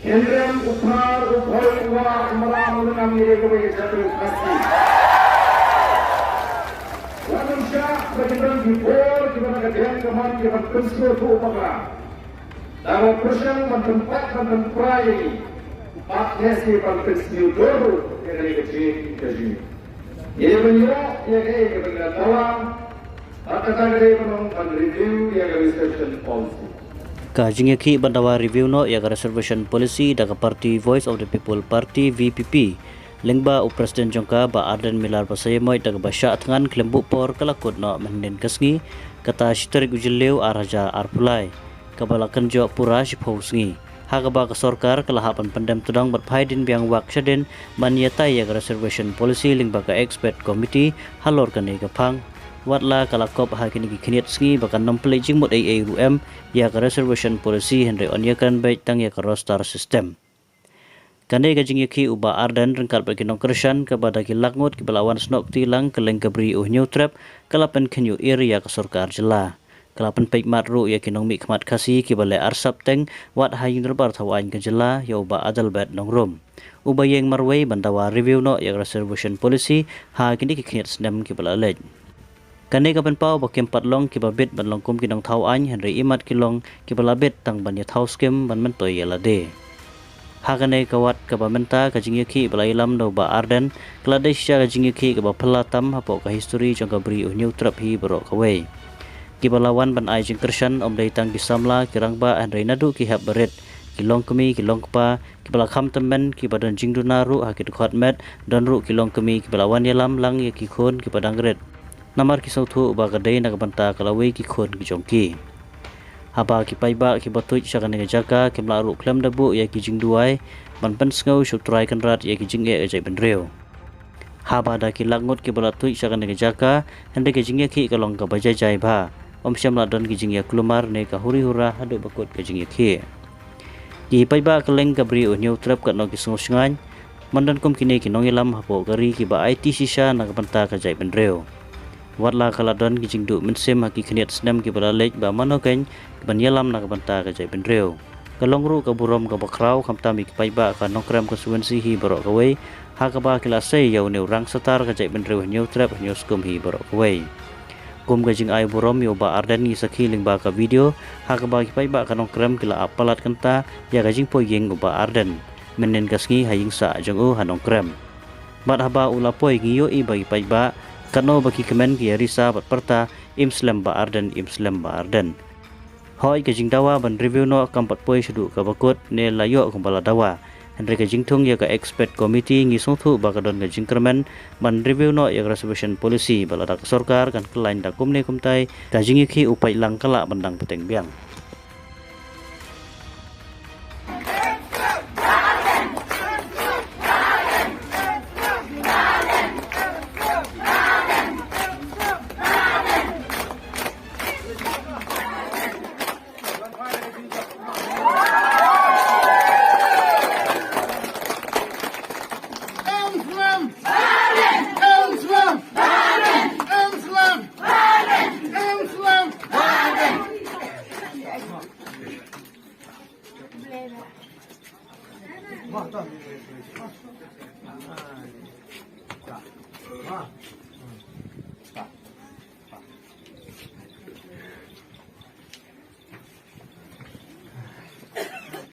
Hendram Upar Upar Malam dengan mereka satu kaki. Lalu Syah berjalan di bawah di mana kejadian kemarin di mana pensiun tu upara. Dalam persen mentempat mentempai partnership pensiun dulu yang dari kecil kecil. Ia menyuruh ia kaya kepada dalam kata-kata dia menonton review yang reservation policy. Kajing ki bandawa review no ya reservation policy daga party Voice of the People Party VPP lengba u Presiden Jongka ba Arden Milar Pasaymoy daga basya tangan kelembuk por kalakut no menden kasngi kata shiterik ujileu araja arpulai kabalakan jo pura shiphousngi hagaba ka sorkar kalahapan pendem tudang berpaidin biang wak shaden manyata ya reservation policy lengba ka expert committee halor kane kapang watla kalakop hakini kiniat sngi bakan nampelai jingmut AAUM ya ka reservation policy henry onyakan baik tang ya ka roster system kane gajing yaki uba Arden rengkat bagi nongkersan kepada kilakngut kibalawan snok tilang keleng kabri new trap kalapan kenyu area ka sorkar jela kalapan paik matru ya kinong mi khmat khasi kibale arsap teng wat hayin rebar thawain ka jela ya uba adalbat nongrum uba yeng marway bandawa review no ya reservation policy ha kini kiniat snem kibala lej kane kapan pau bakem patlong kibabit ban longkum kinong thau an henry imat kilong kibalabet tang ban ya thau skem ban men toy yalade hagane kawat kabamenta kajingyaki balailam do ba Arden kladesya kajingyaki ka pelatam hapo ka history jong kabri new trap hi bro kawai kibalawan ban ai jing kersan om dai tang disamla kirangba henry nadu ki hab beret kilong kemi kilong pa kibalakam temen kibadan jingduna ru hakit khatmet dan ru kilong kemi kibalawan yalam lang ya ki khon kipadang ret namar kisau thu ba gadai nak banta kalawai ki khon ki jongki haba ki paiba ki batui sakane jaka ki mlaru klem dabu ya ki jingduai ban pen sngau sutrai kanrat ya ki jinge ajai benreu haba da ki langut ki balatui sakane jaka hende ki jinge ki kalong ka bajai ba om syamla don ki jinge klumar ne ka huri hura hadu bakut ki jinge ki paiba keleng ka bri new trap ka no ki sngosngan mandan kum kini ki nongilam hapo gari ki ba IT sisa nak banta ka jai benreu watla kaladon kijing du mensem haki keniat senam ki balalej ba manoken banyalam nak banta ka jai benreu kalongru ka burom ka bakrau khamtami ki paiba ka nokram ka suwensi hi borok kawai hakaba kilasai yau neu rang setar ka jai benreu new trap new skum hi borok kawai kum gajing ai burom yo ba Arden ni sakhi lingba ka video hakaba ki paiba ka nokram kila apalat kenta ya gajing poyeng ba Arden menen kasngi haying sa jongu hanongkram mat haba ulapoy ngiyo i bagi paiba kano bagi kemen ki risa bat perta imslam ba Arden hoi ke jingdawa ban review no kampat poi sudu ka bakut ne layo kumbala dawa henry ke jingthung ya ka expert committee ngi songthu ba kadon ke jingkermen ban review no ya reservation policy bala dak sarkar kan kelain dak kumne kumtai ka jingi ki upai lang kala bandang peteng biang